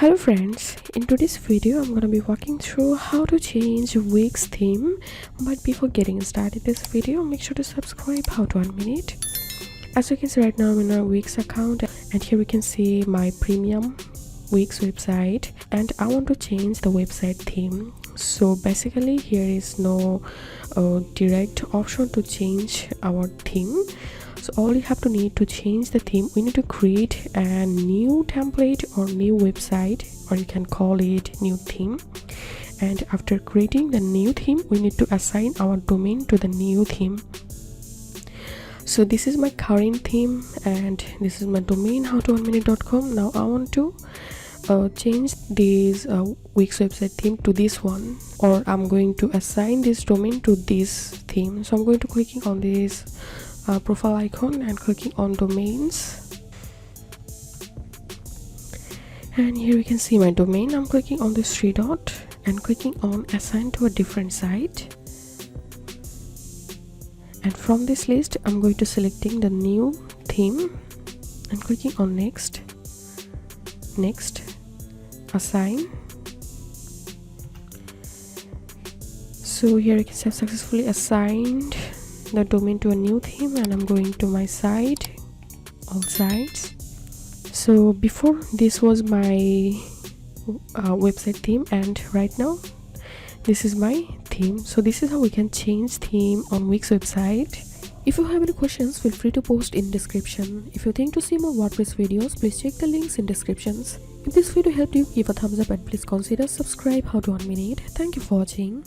Hello friends, in today's video I'm gonna be walking through how to change Wix theme. But before getting started this video, make sure to subscribe. How to 1 minute. As you can see right now, I'm in a Wix account, and here we can see my premium Wix website, and I want to change the website theme. So basically here is no direct option to change our theme. So all you have to need to change the theme, we need to create a new template or new website, or you can call it new theme. And after creating the new theme, we need to assign our domain to the new theme. So this is my current theme and this is my domain, howto1minute.com. Now I want to change this Wix website theme to this one, or I'm going to assign this domain to this theme. So I'm going to clicking on this profile icon and clicking on domains, and here you can see my domain. I'm clicking on this three dot and clicking on assign to a different site, and from this list I'm going to selecting the new theme and clicking on next, assign. So here you can see I've successfully assigned the domain to a new theme, and I'm going to my site, all sites. So before this was my website theme, and right now this is my theme. So this is how we can change theme on Wix website. If you have any questions, feel free to post in description. If you think to see more WordPress videos, please check the links in descriptions. If this video helped you, give a thumbs up and please consider subscribe. How to 1 minute. Thank you for watching.